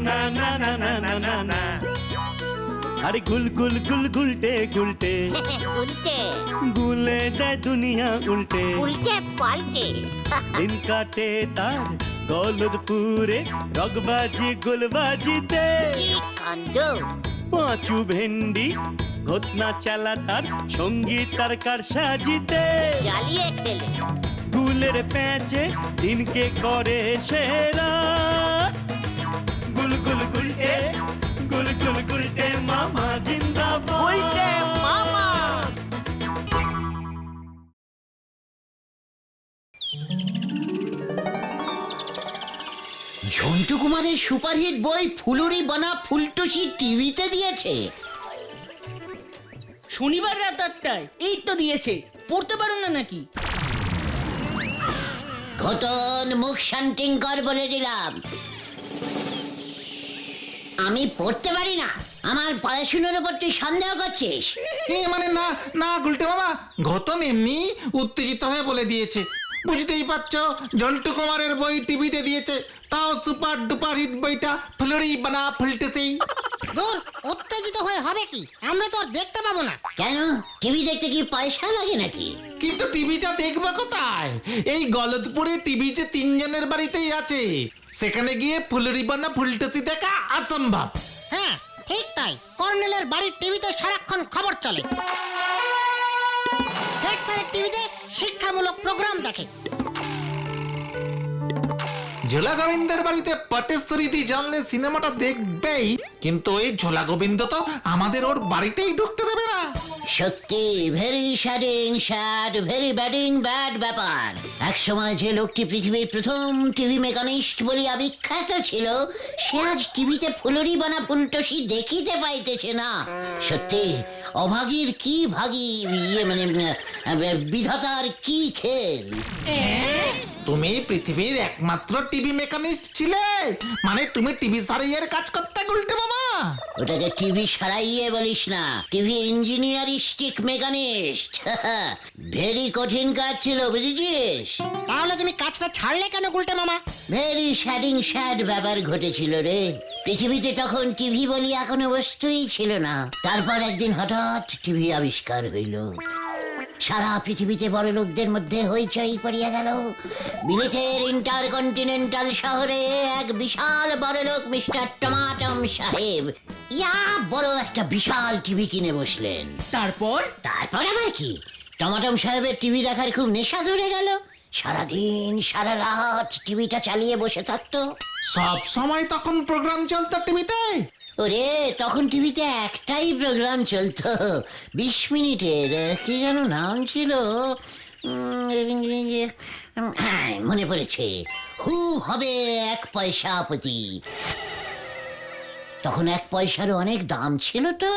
না না না না না না না। আরে গুল গুল গুল গুলটে গুলটে উল্টে গুলে দেয় দুনিয়া উল্টে। উল্টে পাল্টে দিন কাটে তার গলদপুরে রগবাজি গুলবাজিতে। কি কাণ্ড! পাঁচু ভেন্ডি ঘটনা চালা তার সঙ্গীত তার কার সাজিতে। জ্বালিয়ে খেলে গুলের প্যাচে দিনকে করে সেরা। গুল গুল গুলটে গুল গুল গুলটে মামা জিন্দাবাদ। উল্টে মামা। ঝন্টু কুমারের সুপারহিট বই ফুলুরি বানা ফুলটুসি টিভিতে দিয়েছে। শনিবার রাত 8টায় এই তো দিয়েছে, পড়তে পারো না নাকি? ঘটন মুখ শান্তিং কর বলে দিলাম। আমি পড়তে পারি না? আমার পড়াশুনোর উপর তুই সন্দেহ করছিস? মানে না না গুলটে মামা, ঘটন এমনি উত্তেজিত হয়ে বলে দিয়েছে। বুঝতেই পারছো, ঝন্টু কুমারের বই টিভিতে দিয়েছে, তাও সুপার ডুপার হিট বইটা ফুলুরি বানা ফুলটুসি। দূর, উত্তেজিত হয়ে হবে কি? আমরা তো আর দেখতে পাবো না। কেন, টিভি দেখতে কি পয়সা লাগে নাকি? কিন্তু টিভিটা দেখবে কোথায়? এই গলদপুরে টিভি যে 3 জনের বাড়িতেই আছে, সেখানে গিয়ে ফুলুরি বানা ফুলটুসি দেখা অসম্ভব। হ্যাঁ ঠিক তাই, কর্নেলের বাড়ির টিভিতে সারাক্ষণ খবর চলে। হেড স্যারের টিভিতে শিক্ষামূলক প্রোগ্রাম দেখে। ঝোলা গোবিন্দের বাড়িতে পটেশ্বরীদি জানলে সিনেমাটা দেখবেই, কিন্তু ওই ঝোলা গোবিন্দ তো আমাদের ওর বাড়িতেই ঢুকতে দেবে না। সত্যি ভেরি স্যাড, ভেরি ব্যাড ব্যাপার। এক সময় যে লোকটি পৃথিবীর প্রথম টিভি মেকানিস্ট বলিয়া বিখ্যাত ছিল, সে আজ টিভিতে ফুলুরি বানা ফুলটুসি দেখিতে পাইতেছে না। সত্যি অভাগীর কি ভাগী, বিধাতার কি খেল। তুমি পৃথিবীর একমাত্র টিভি মেকানিস্ট ছিলে, মানে তুমি টিভি সারাইয়ের কাজ করতে গুলটে মামা। ওটাকে টিভি সারাইয়ে বলিস না, টিভি ইঞ্জিনিয়ারিস্টিক মেকানিস্ট। ভেরি কঠিন কাজ ছিল, বুঝেছিস? তাহলে তুমি কাজটা ছাড়লে কেন গুলটে মামা? ভেরি স্যাড ব্যাপার ঘটেছিল রে। পৃথিবীতে তখন টিভি বলিয়া কোনো বস্তুই ছিল না। তারপর একদিন হঠাৎ টিভি আবিষ্কার হইল। সারা পৃথিবীতে বড় লোকদের মধ্যে হইচই পড়িয়া গেল। বিলেতের ইন্টারকন্টিনেন্টাল শহরে এক বিশাল বড় লোক মিস্টার টমাটম সাহেব ইয়া বড় একটা বিশাল টিভি কিনে বসলেন। তারপর আবার কি, টমাটম সাহেবের টিভি দেখার খুব নেশা ধরে গেল। সারাদিন সারা রাত টিভিটা চালিয়ে বসে থাকতো। সব সময় তখন প্রোগ্রাম চলতো টিভিতে? ওরে, তখন টিভিতে একটাই প্রোগ্রাম চলতো, 20 মিনিটের। কি যেন নাম ছিল, হ্যাঁ মনে পড়েছে, হু হবে 1 পয়সা প্রতি। তখন 1 পয়সারও অনেক দাম ছিল তো।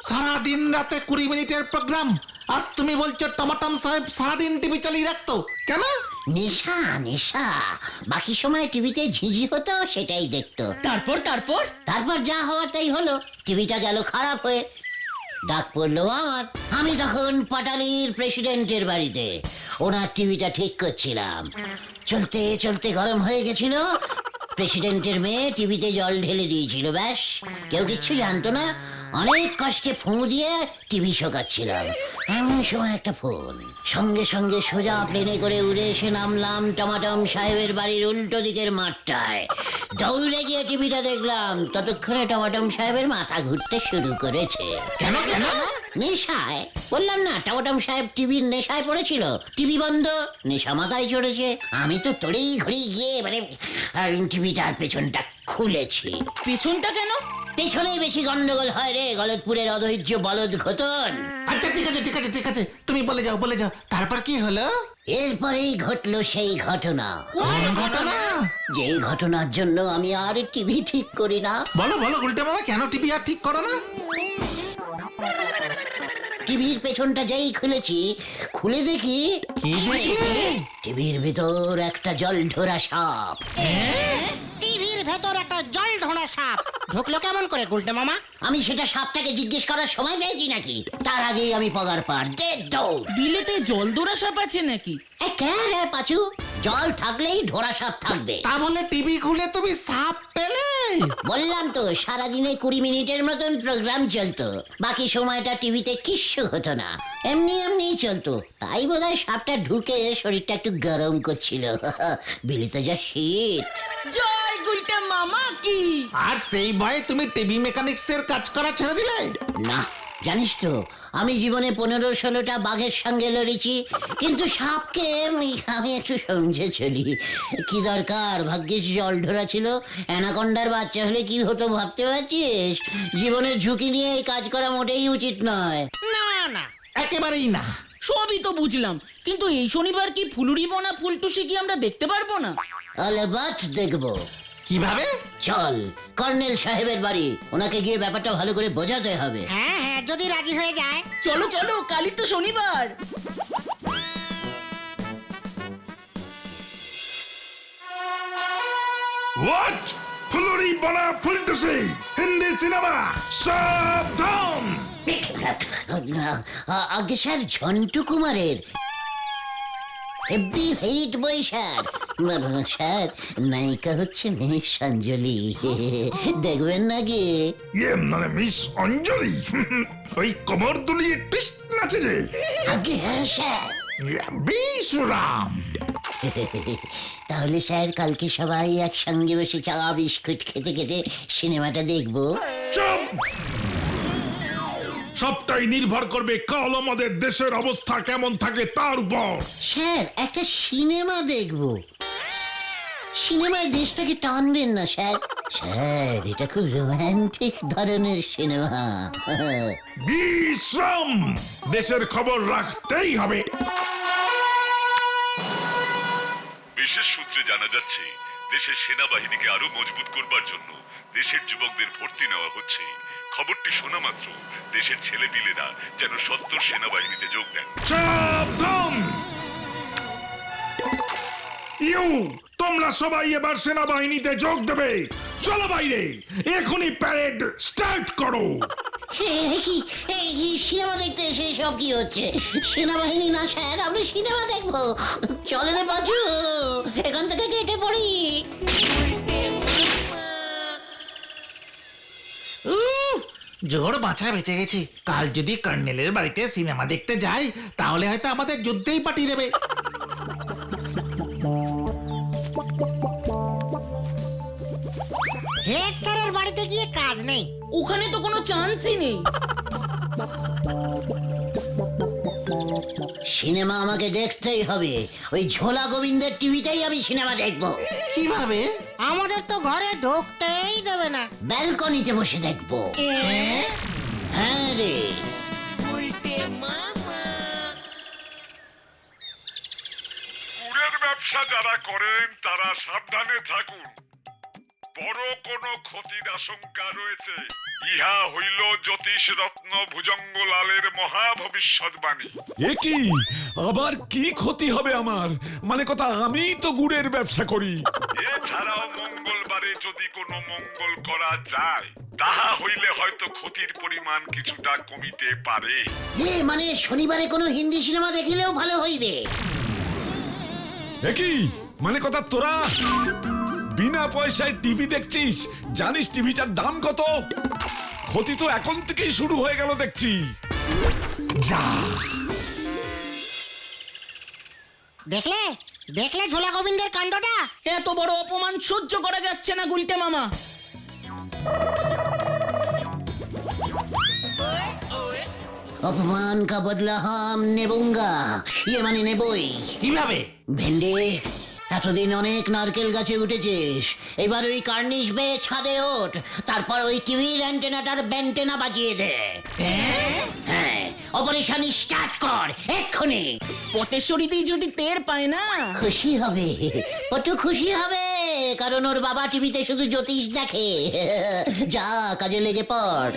সারাদিন রাতে 20 মিনিটের প্রোগ্রাম, আর তুমি বলছো টমাটম সাহেব সারাদিন টিভি চালিয়ে রাখতো কেন? নেশা। বাকি সময় টিভিতে ঝিঝি হতো, সেটাই দেখতো। তারপর যা হওয়ার তাই হলো, টিভিটা গেল খারাপ হয়ে। ডাক পড়লো আমার। আমি তখন পাটালির প্রেসিডেন্টের বাড়িতে ওনার টিভিটা ঠিক করছিলাম। চলতে গরম হয়ে গেছিল। প্রেসিডেন্টের মেয়ে টিভিতে জল ঢেলে দিয়েছিল, ব্যাস। কেউ কিচ্ছু জানতো না। অনেক কষ্টে ফুঁ দিয়ে টিভি শোকাচ্ছিলাম। এমন সময় একটা ফোন। সঙ্গে সোজা প্লেনে করে উড়ে এসে নামলাম টমাটম সাহেবের বাড়ির উল্টো দিকের মাঠটায়। দৌড়ে গিয়ে টিভিটা দেখলাম। ততক্ষণে টমাটম সাহেবের মাথা ঘুরতে শুরু করেছে। কেন? নেশায়, বললাম না, টমাটম সাহেব টিভির নেশায় পড়েছিল। টিভি বন্ধ, নেশা মাথায় চড়েছে। আমি তো তড়ি ঘড়ি গিয়ে টিভিটার পেছনটা খুলেছি। পেছনটা কেন? পেছনেই বেশি গন্ডগোল হয় রে, গলদপুরের অধৈর্য বলদ ঘটন। আচ্ছা ঠিক আছে, তুমি বলে যাও। তারপর কি হলো? এরপরেই ঘটলো সেই ঘটনা। কোন ঘটনা? যেই ঘটনার জন্য আমি আর টিভি ঠিক করি না। বলো গুলটে মামা, কেন টিভি আর ঠিক করো না? টিভির পেছনটা যেই খুলেছি, খুলে দেখি কি দেখি? টিভির ভিতর একটা জলঢোরা সাপ। টিভির ভেতর একটা জল ঢোড়া সাপ ঢুকলো কেমন করে গুলটে মামা? আমি সেটা সাপটাকে জিজ্ঞেস করার সময় পেয়েছি নাকি? তার আগেই আমি পগার পার দে দৌড়। বিলেতে জলদোরা সাপ আছে নাকি? এ কে রে পাচু? জল থাকলেই ঢোড়া সাপ থাকবে। তা বলে টিভি খুলে তুমি সাপ পেলে? বললাম তো সারাদিনে 20 মিনিটের মতন প্রোগ্রাম চলতো, বাকি সময়টা টিভিতে কিচ্ছু হতো না, এমনি এমনি চলতো। তাই বোধহয় সাপটা ঢুকে শরীরটা একটু গরম করছিল। বিলিতে যা শীত। জয় গুলটে মামা কি! আর সেই ভয়ে তুমি টিভি মেকানিক্সের কাজ করা ছেড়ে দিলে? না, জানিস তো আমি জীবনে 15-16টা বাঘের সঙ্গে লড়েছি, কিন্তু সাপকে আমি একটু সমঝে চলি। কি দরকার, ভাগ্যিস জল ঢোরা ছিল। অ্যানাকন্ডার বাচ্চা হলে কি হতো ভাবতে পারছিস? জীবনের ঝুঁকি নিয়ে এই কাজ করা মোটেই উচিত নয়। না না, একেবারেই না। সবই তো বুঝলাম, কিন্তু এই শনিবার কি ফুলুরি বোনা ফুলটুসি কি আমরা দেখতে পারবো না? আলেবাত দেখবো। কিভাবে? চল কর্নেল সাহেবের বাড়ি, ওনাকে গিয়ে ব্যাপারটা ভালো করে বোঝাতে হবে। হ্যাঁ হ্যাঁ, যদি রাজি হয়ে যায়। চলো চলো, কালই তো শনিবার। What? ফুলুরি বনা ফুলটুসি হিন্দি সিনেমা সাবধান! আগে স্যার ঝন্টু কুমারের হেভি হিট বই স্যার। স্যার নায়িকা হচ্ছে মিস অঞ্জলি, দেখবেন নাকি? মানে মিস অঞ্জলি ওই কোমর দুলিয়ে টুইস্ট নাচে যে? আগে হ্যাঁ স্যার। বিশুরাম! তাহলে স্যার কালকে সবাই একসঙ্গে বসে চা বিস্কুট খেতে খেতে সিনেমাটা দেখবো। চুপ! সবটাই নির্ভর করবে কাল আমাদের দেশের অবস্থা কেমন থাকে তার উপর। স্যার একটা সিনেমা দেখবো। সিনেমায় দেশটাকে টানবেন না স্যার? স্যার এটা খুব রোমান্টিক ধরনের সিনেমা। বিশ্রাম! দেশের খবর রাখতেই হবে। বিশেষ সূত্রে জানা যাচ্ছে দেশের সেনাবাহিনীকে আরো মজবুত করবার জন্য দেশের যুবকদের ভর্তি নেওয়া হচ্ছে। খবরটি শোনা মাত্র দেশের ছেলেপিলেরা যেন সত্তর সেনাবাহিনীতে যোগ দেন। সাবধান! তোমরা সবাই এবার সেনাবাহিনীতে যোগ দেবে। চলো বাইরে, এখনই প্যারেড স্টার্ট করো। কি সিনেমা দেখতে এসে সব কি হচ্ছে? সেনাবাহিনী না স্যার, আমরা সিনেমা দেখবো। চলে রে বাজু, এখান থেকে কেটে পড়ি। জোর বাঁচা বেঁচে গেছি। কাল যদি কর্নেলের বাড়িতে সিনেমা দেখতে যাই তাহলে হয়তো আমাদের যুদ্ধেই পাঠিয়ে দেবে। হেড স্যারের বাড়িতে গিয়ে কাজ নেই। ওখানে তো কোনো চান্সই নেই। সিনেমা আমাকে দেখতেই হবে। ওই ঝোলা গোবিন্দের টিভিতেই আমি সিনেমা দেখবো। কিভাবে? আমাদের তো ঘরে ঢুকতেই দেবে না। ব্যালকনিতে বসে দেখবো। হ্যাঁ রে। গুড়ের ব্যবসা যারা করেন তারা সাবধানে থাকুন, বড় কোনো ক্ষতির আশঙ্কা রয়েছে। ইহা হইল জ্যোতিষ রত্ন ভুজঙ্গলালের মহা ভবিষ্যৎবাণী। এ কি? আবার কি ক্ষতি হবে আমার? মানে কথা, আমি তো গুড়ের ব্যবসা করি। এছাড়াও মঙ্গলবারে যদি কোনো মঙ্গল করা যায় তাহা হইলে হয়তো ক্ষতির পরিমাণ কিছুটা কমিতে পারে। মানে শনিবারে কোনো হিন্দি সিনেমা দেখিলেও ভালো হইবে। এ কি? মানে কথা, তোরা বিনা পয়সায় টিভি দেখছিস? জানিস টিভিটার দাম কত? ক্ষতি তো এখন থেকেই শুরু হয়ে গেল দেখছি। যা! দেখলে দেখলে ঝোলা গোবিন্দের কাণ্ডটা? এত বড় অপমান সহ্য করা যাচ্ছে না গুলটে মামা। অপমান কা বদলা হাম নেবুঙ্গা, মানে নেবই। কিভাবে? ভেন্ডে, এতদিন অনেক নারকেল গাছে উঠেছিস, এবার ওই কার্নিশ বেয়ে ছাদে ওঠ, তারপর ওই টিভির অ্যান্টেনাটার ব্যান্টেনা বাজিয়ে দে। হ্যাঁ, অপারেশন স্টার্ট কর এক্ষুনি। পটেশ্বরীতেই যদি টের পায় না। খুশি হবে, পটু খুশি হবে, কারণ ওর বাবা টিভিতে শুধু জ্যোতিষ দেখে। যা কাজে লেগে পড়।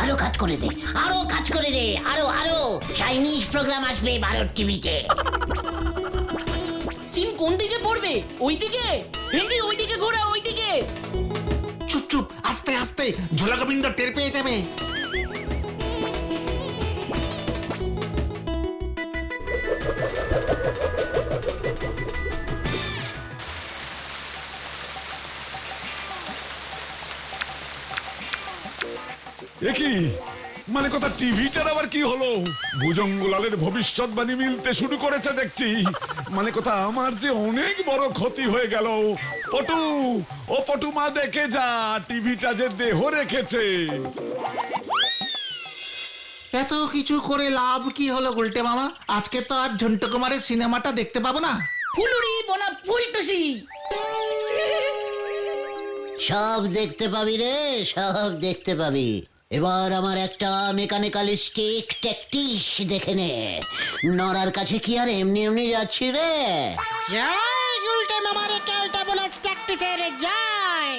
আরো কাট করে দে, আরো কাট করে দে, আরো আরো চাইনিজ প্রোগ্রাম আসবে 12 টিভিতে। চীন কোন দিকে পড়বে? ওইদিকে? ভেন্ডি ওইদিকে ঘোরা, ওইদিকে। চুপ চুপ, আস্তে আস্তে, ঝোলা গোবিন্দ টের পেয়ে যাবে। একই মানে কথা টিভিটার আবার কি হলো? ভুজঙ্গলালের ভবিষ্যৎবাণী মিলতে শুরু করেছে দেখছি। মানে কথা আমার যে অনেক বড় ক্ষতি হয়ে গেল। পটু, ও পটু মা দেখে যা, টিভিটা যে দেহ রেখেছে। এত কিছু করে লাভ কি হলো গুলটে মামা? আজকে তো আর ঝন্টু কুমারের সিনেমাটা দেখতে পাবো না। ফুলুরি বোনা ফুলটুসি। সব দেখতে পাবি রে, সব দেখতে পাবি। এবার আমার একটা মেকানিক্যালিস্টিক ট্যাকটিস দেখে নে। নড়ার কাছে কি আর এমনি এমনি যাচ্ছি রে? জয় গুলটে মামার ক্যালটা বলে ট্যাকটিসের জয়।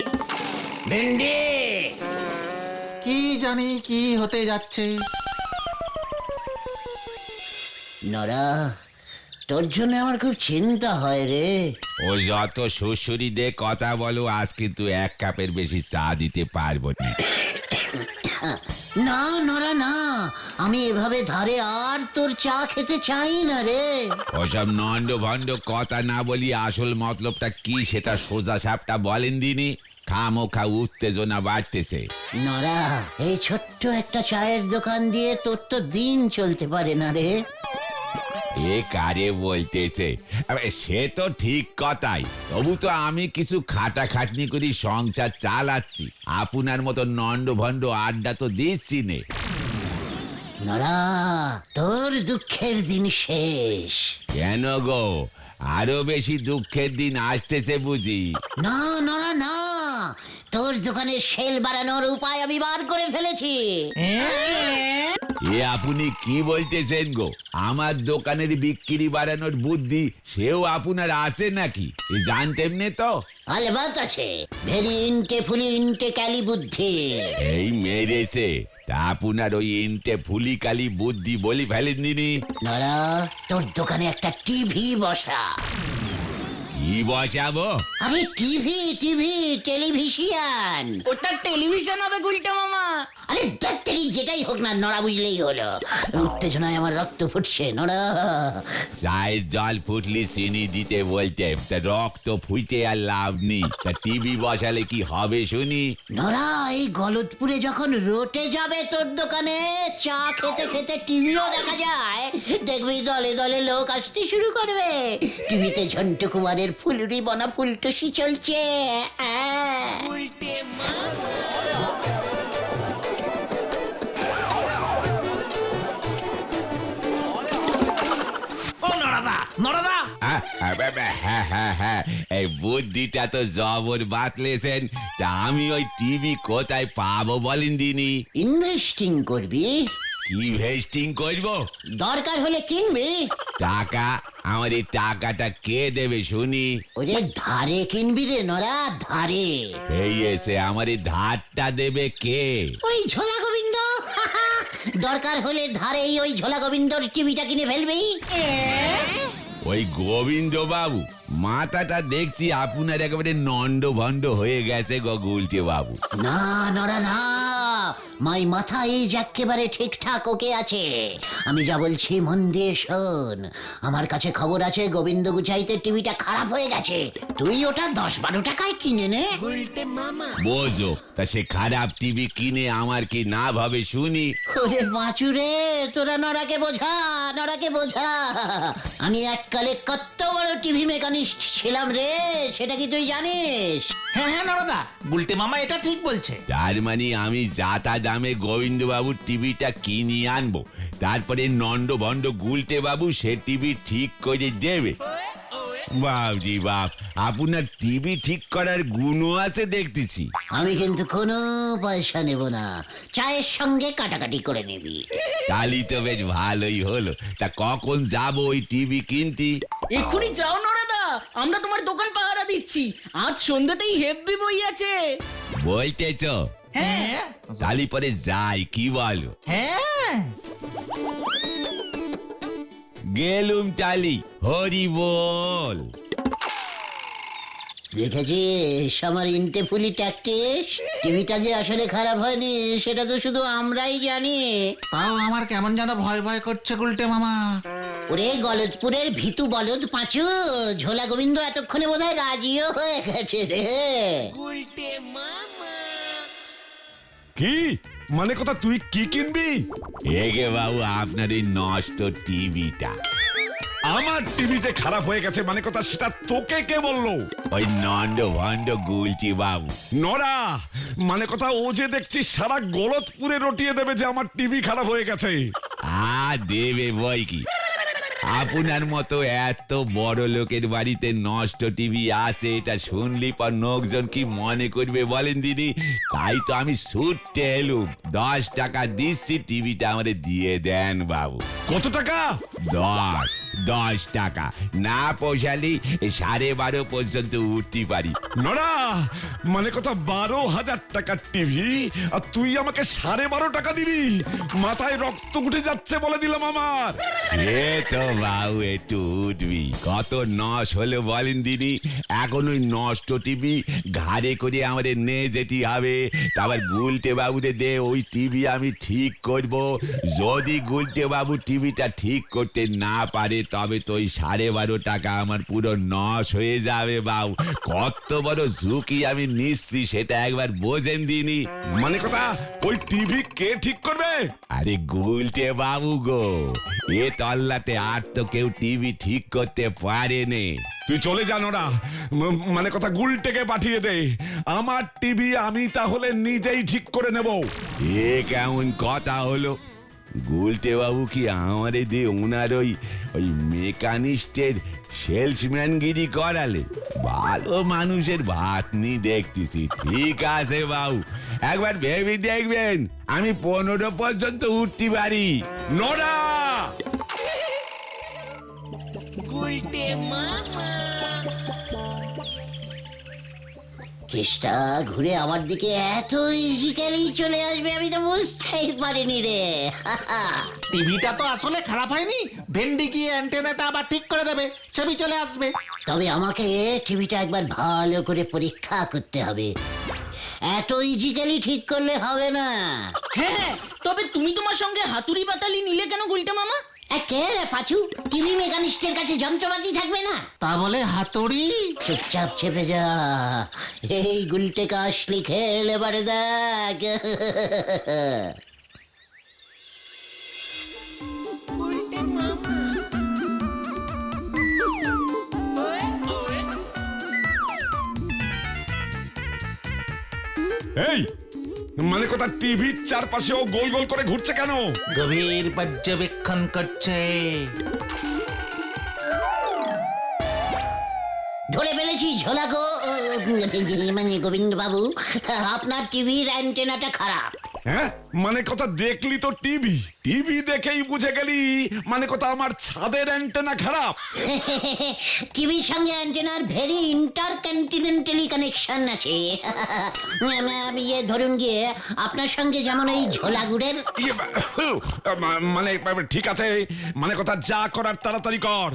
ভেন্ডি, কি জানি কি হতে যাচ্ছে। নড়া, তোর জন্য আমার খুব চিন্তা হয় রে। ও যত শ্বশুরি দিয়ে কথা বলো, আজ কিন্তু 1 কাপের বেশি চা দিতে পারবো না। না নড়া না, আমি এভাবে ধারে আর তোর চা খেতে চাই না রে। ওসব নন্ড ভণ্ড কথা না বলি আসল মতলবটা কি সেটা সোজা সাপটা বলেন দিনি। খামোখা উত্তেজনা বাড়তেছে। নড়া, এই ছোট্ট একটা চায়ের দোকান দিয়ে তোর তো দিন চলতে পারে না রে। এ কারে বলতেছে? আবে, সে তো ঠিক কথাই, তবু তো আমি কিছু খাটাখাটনি করি সংসার চালাচ্ছি। আপনার মতো নন্ড ভণ্ড আড্ডা তো দিচ্ছি নে। নড়া, তোর দুঃখের দিন শেষ। কেন গো, আরো বেশি দুঃখের দিন আসতেছে বুঝি? না নড়া না, তোর দোকানের সেল বাড়ানোর উপায় আমি বার করে ফেলেছি। এ আপনি কি বলতেছেন গো? আমার দোকানের বিক্রি বাড়ানোর বুদ্ধি সেও আপনার আছে নাকি? এ জানতেন নে তো? আলবাত আছে, ভেরি ইনটে ফুলি ইনটে ক্যালি বুদ্ধি। এই মেরেছে তা আপনার ওই ইনটে ফুলি কালি বুদ্ধি বলি ফেলেন দিনি। নড়া, তোর দোকানে একটা টিভি বসা। কি বসাবো? আরে টিভি টিভি, টেলিভিশন। ওটা টেলিভিশন হবে গুলটা মামা। আরে ডাক্তারি যেটাই হোক না, নড়া বুঝলেই হলো। উত্তেজনায় আমার রক্ত ফুটছে নড়া। চায়ের জল ফুটলি চিনি দিতে বলতে, তা রক্ত ফুটে আর লাভ নেই। তা টিভি বসালে কি হবে শুনি? নড়া, এই গলতপুরে যখন রোটে যাবে তোর দোকানে, চা খেতে খেতে টিভিও দেখা যায়। দেখবি দলে দলে লোক আসতে শুরু করবে। টিভিতে ঝন্টু কুমারের ফুলুরি বনা ফুলটুসি চলছে। ও নড়াদা, নড়াদা, হ্যাঁ, এই বুদ্ধিটা তো জবর বাতলেছেন। তা আমি ওই টিভি কোথায় পাবো বলেন দিনি? ইনভেস্টিং করবি? ইনভেস্টিং করবো? দরকার হলে কিনবি। টাকা? আমার এই টাকাটা কে দেবে শুনি? ওরে ধারে কিনবি রে নড়া, ধারে। এই এসে আমার এই ধারটা দেবে কে? ওই ঝোলা গোবিন্দ। দরকার হলে ধারেই ওই ঝোলা গোবিন্দর টিভিটা কিনে ফেলবি। ওই গোবিন্দ বাবু? মাথাটা দেখছি আপনার একেবারে নন্ড ভণ্ড হয়ে গেছে গো গুলটে বাবু। না নড়া না, মাই মাথা এই একেবারে ঠিকঠাক ওকে আছে। আমি যা বলছি মন দিয়ে শোন। আমার কাছে খবর আছে গোবিন্দ গুচাইতে টিভিটা খারাপ হয়ে গেছে। তুই ওটা 10-12 টাকায় কিনে নে। বোঝো, তা সে খারাপ টিভি কিনে আমার কি না ভাবে শুনি? ওরে বাঁচুরে, তোরা নড়াকে বোঝা, নড়াকে বোঝা। আমি এককালে কত বড় টিভি মেকানিস্ট ছিলাম রে, সেটা কি তুই জানিস? হ্যাঁ হ্যাঁ নড়াদা, গুলটে মামা এটা ঠিক বলছে। তার মানে আমি যাতা দামে গোবিন্দ বাবুর টিভিটা কিনে আনবো, তারপরে নন্ড ভণ্ড গুলটে বাবু সে টিভি ঠিক করে দেবে। বাপজি বাপ, আপনার টিভি ঠিক করার গুণও আছে দেখতেছি। আমি কিন্তু কোনো পয়সা নেব না, চায়ের সঙ্গে কাটাকাটি করে নিবি। তালি তো বেশ ভালোই হলো। তা কখন যাবো ওই টিভি কিনতে? এক্ষুনি যাও নড়াদা, আমরা তোমার দোকান পাহারা দিচ্ছি। আজ সন্ধ্যাতেই হেব্বি বই আছে। বলতেছ? হ্যাঁ তালি পরে যাই, কি বলো? হ্যাঁ গেলুম টালি, হরি বল। দেখেছিস আমার ইন্টে ফুলি ট্যাকটিস? টিভিটা যে আসলে খারাপ হয়নি সেটা তো শুধু আমরাই জানি। তাও আমার কেমন যেন ভয় ভয় করছে গুলটে মামা। ওরে গলদপুরের ভিতু বলদ পাঁচু, ঝোলা গোবিন্দ এতক্ষণে বোধহয় রাজিও হয়ে গেছে রে। কি মানে কথা, তুই কি কিনবি? এগে বাবু, আপনার এই নষ্ট টিভিটা। আমার টিভি যে খারাপ হয়ে গেছে মানে কথা, সেটা তোকে কে বললো? ওই নন্দ ভন্ড গুলছি বাবু। নরা, মানে কথা ও যে দেখছি সারা গলতপুরে রটিয়ে দেবে যে আমার টিভি খারাপ হয়ে গেছে। দেবে বই কি, আপনার মতো এত বড় লোকের বাড়িতে নষ্ট টিভি আসে এটা শুনলি পর লোকজন কি মনে করবে বলেন দিদি? তাই তো আমি ছুটতে এলুম। 10 টাকা দিচ্ছি, টিভিটা আমারে দিয়ে দেন বাবু। কত টাকা? 10 টাকা। না পৌঁছালি 12:30 পর্যন্ত উঠতে পারি। নরা, মানে কথা 12,000 টাকার টিভি আর তুই আমাকে 12.5 টাকা দিবি? মাথায় রক্ত উঠে যাচ্ছে বলে দিলাম আমার। এ তো বাবু একটু উঠবি। কত নষ্ট হলো বলেন দিদি? এখন ওই নষ্ট টিভি ঘাড়ে করে আমাদের নিয়ে যেতে হবে। তারপর গুলটে বাবুরে দে ওই টিভি আমি ঠিক করব। যদি গুলটে বাবু টিভিটা ঠিক করতে না পারে তবে তো ওই 12.5 টাকা আমার পুরো নষ্ট হয়ে যাবে বাবু। কত বড় ঝুঁকি আমি নিচ্ছি সেটা একবার বোঝেন দিনি। মানে কথা ওই টিভি কে ঠিক করবে? আরে গুলটে বাবু গো, এ তল্লাতে আর তো কেউ টিভি ঠিক করতে পারেনি। তুই চলে যা নরা, মানে কথা গুলটেকে পাঠিয়ে দে। আমার টিভি আমি তাহলে নিজেই ঠিক করে নেব। এ কেমন কথা হলো? গুলটে বাবু কি আমারে দিয়ে ওনার ওই মেকানিস্টের সেলসম্যানগিরি করালে? ভালো মানুষের ভাত নি দেখতেছি। ঠিক আছে বাবু, একবার ভেবে দেখবেন আমি 15 পর্যন্ত উঠতে পারি। নরা, কেসটা ঘুরে আমার দিকে এত ইজিক্যালি চলে আসবে আমি তো বুঝতেই পারিনি রে। টিভিটা তো আসলে খারাপ হয়নি, ভেন্ডি গিয়ে অ্যান্টেনাটা আবার ঠিক করে দেবে, ছবি চলে আসবে। তবে আমাকে টিভিটা একবার ভালো করে পরীক্ষা করতে হবে। এত ইজিক্যালি ঠিক করলে হবে না। হ্যাঁ, তবে তুমি তোমার সঙ্গে হাতুড়ি বাতালি নিলে কেন গুলটা মামা? কে রে পাচু, টিভি মেকানিস্টের কাছে যন্ত্রপাতি থাকবে না? তা বলে হাতুড়ি? চুপচাপ চেপে যা, এই গুলটে কাশ লিখে এবারে দেখ। এই মানে কথা টিভির চারপাশে ও গোল গোল করে ঘুরছে কেন? গভীর পর্যবেক্ষণ করছে। ধরে ফেলেছি ঝোলা গো, মানে গোবিন্দ বাবু, আপনার টিভির অ্যান্টেনাটা খারাপ। হ্যাঁ, মানে কথা দেখলি তো টিভি, টিভি দেখেই বুঝে গেলি মানে কথা আমার ছাদের অ্যান্টেনা খারাপ? টিভির সঙ্গে অ্যান্টেনার ভেরি ইন্টারকন্টিনেন্টালি কানেকশন আছে। ইয়ে ধরুন গিয়ে আপনার সঙ্গে যেমন এই ঝোলাগুড়ের। ইয়ে, মানে ঠিক আছে, মানে কথা যা করার তাড়াতাড়ি কর।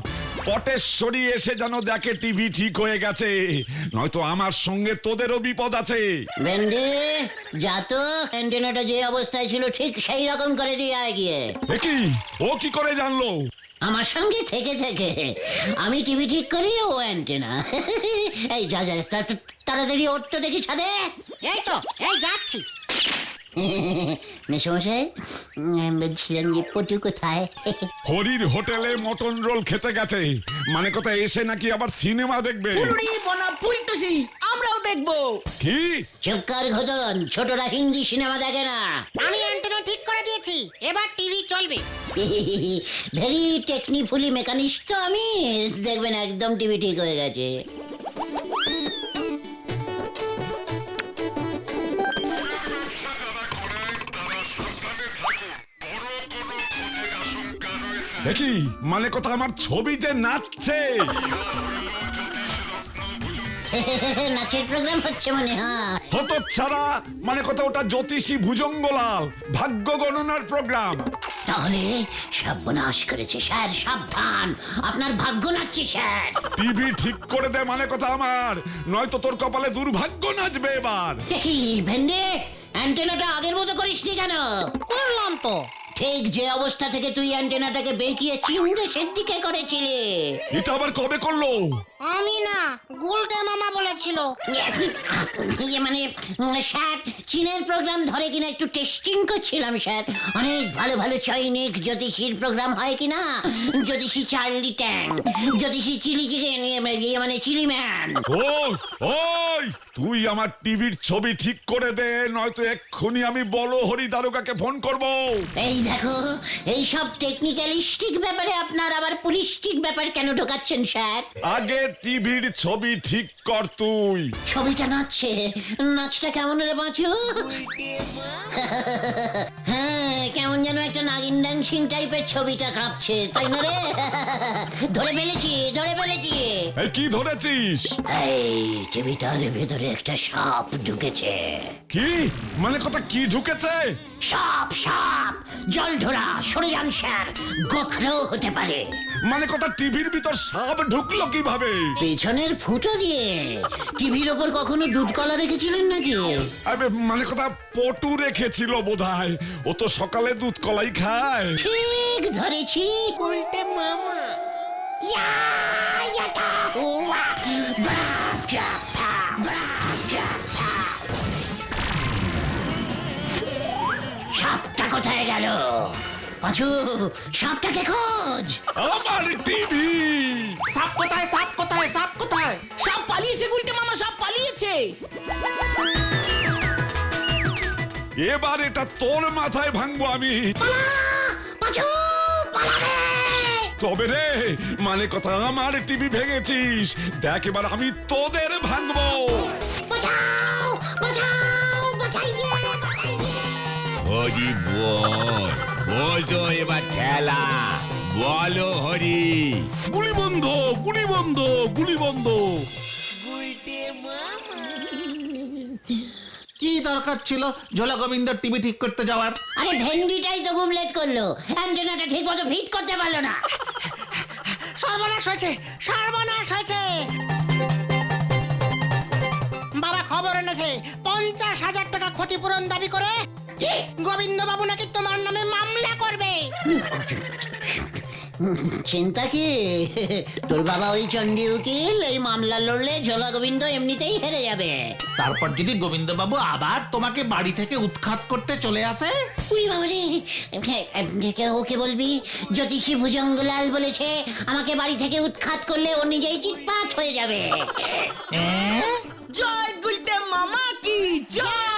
পটেশ্বরী এসে যেন দেখে টিভি ঠিক হয়ে গেছে, নয়তো আমার সঙ্গে তোদেরও বিপদ আছে। ভেন্ডি যা তো, অ্যান্টেনাটা যে অবস্থায় ছিল ঠিক সেই রকম করে দিয়ে আয় গিয়ে। কি ও কি করে জানলো? আমার সঙ্গে থেকে থেকে আমি টিভি ঠিক করি, ও অ্যান্টেনা। এই যা যা তাড়াতাড়ি ওর তো দেখি ছাদে। এই তো, এই যাচ্ছি। মেসমশাই বলছিলাম যে পটু কোথায়? হরির হোটেলে মটন রোল খেতে গেছে, মানে কথা এসে নাকি আবার সিনেমা দেখবে। ফুলুরি বনা ফুলটুসি আমরাও দেখবো। কি? চুপকার ঘটন, ছোটরা হিন্দি সিনেমা দেখে না। আমি অ্যান্টেনা ঠিক করে দিয়েছি, এবার টিভি চলবে। ভেরি টেকনিফুলি মেকানিস্ট তো আমি, দেখবেন একদম টিভি ঠিক হয়ে গেছে। দেখি মানে কথা আমার ছবি যে নাচছে। নাচের প্রোগ্রাম হচ্ছে মনে হয়। হতো ছাড়া মানে কথা ওটা জ্যোতিষী ভুজঙ্গলাল ভাগ্য গণনার প্রোগ্রাম। তাহলে সর্বনাশ করেছে স্যার, সাবধান, আপনার ভাগ্য নাচছে স্যার। টিভি ঠিক করে দে মানে কথা আমার, নয়তো তোর কপালে দুর্ভাগ্য নাচবে এবার। দেখি ভেন্ডে, অ্যান্টেনাটা আগের মতো করিসনি কেন? করলাম তো। ঠিক যে অবস্থা থেকে তুই অ্যান্টেনাটাকে বেঁকিয়ে চিমদেশের দিকে করেছিলি। এটা আবার কবে করলো? আমি না, গুলটে মামা বলেছিল। ইয়ে মানে স্যার, চীনের প্রোগ্রাম ধরে কিনা একটু টেস্টিং করছিলাম স্যার। অনেক ভালো ভালো চৈনিক জ্যোতিষীর প্রোগ্রাম হয় কিনা, জ্যোতিষী চার্লি ট্যাং, জ্যোতিষী চিলি চিকেন, মানে চিলি ম্যান। ওই তুই আমার টিভির ছবি ঠিক করে দে, নয়তো এক্ষুনি আমি বলো হরি দারোগাকে ফোন করব। এই দেখো, এই সব টেকনিক্যালিস্টিক ব্যাপারে আপনার আবার পুলিশটিক ব্যাপার কেন ঢোকাচ্ছেন স্যার? আগে টিভির ছবি ঠিক কর তুই। ছবিটা নাচছে, নাচটা কেমন রে বাঁচু? হ্যাঁ, কেমন যেন একটা নাগিন ড্যান্সিং টাইপের ছবিটা কাঁপছে, তাই না রে? ধরে ফেলেছি, ধরে ফেলেছি। এই কি ধরেছিস? এই টিভিটার ভেতরে একটা সাপ ঢুকেছে। কি মানে কথা কি ঢুকেছে? সাপ, সাপ, জল ধরা, সরে যান স্যার, গোখরও হতে পারে। মানে কথা টিভির ভিতর সাপ ঢুকলো কিভাবে? পেছনের ফুটো দিয়ে। টিভির ওপর কখনো দুধ কলা রেখেছিলেন নাকি? আবে মানে কথা পটু রেখেছিল বোধহয়, ও তো সকালে দুধ কলাই খায়। ঠিক ধরেছি। গুলটে মামা। সাপটা কোথায় গেল? পাঁচু, সাপটাকে খোঁজ। আমার টিভি সাপ কোথায়, সাপ কোথায়, সাপ কোথায়? সাপ পালিয়েছে গুলটে মামা, সাপ পালিয়েছে। এবার এটা তোর মাথায় ভাঙবো আমি। পাঁচু, পালাবে। তবে রে মানে কথা আমার টিভি ভেঙেছিস, দেখ এবার আমি তোদের ভাঙবো। বাঁচাও, বাঁচাও, বাঁচাইয়ে, বাঁচাইয়ে। হরি বল, বোঝো এবার ঠেলা, বলো হরি। গুলি বন্ধ, গুলি বন্ধ, গুলি বন্ধ। কি দরকার ছিল ঝোলা গোবিন্দ টিভি ঠিক করতে যাওয়ার? আরে ভেন্ডিটাই তো খুব লেট করলো, অ্যান্টেনাটা ঠিক মতো ফিট করতে পারলো না। সর্বনাশ হয়েছে, সর্বনাশ হয়েছে। বাবা খবর এনেছে 50,000 টাকা ক্ষতিপূরণ দাবি করে গোবিন্দ বাবু নাকি তোমার নামে মামলা করবে। চিন্তা কি, তোর বাবা ওই চণ্ডী উকিল, এই মামলা লড়লে ঝোলা গোবিন্দ এমনিতেই হেরে যাবে। তারপর যদি গোবিন্দ বাবু আবার তোমাকে বাড়ি থেকে উৎখাত করতে চলে আসে? উই বাবারে, ওকে বলবি জ্যোতিষী ভুজঙ্গলাল বলেছে আমাকে বাড়ি থেকে উৎখাত করলে ও নিজেই চিৎপাত হয়ে যাবে। জয় গুলটে মামা কি জয়।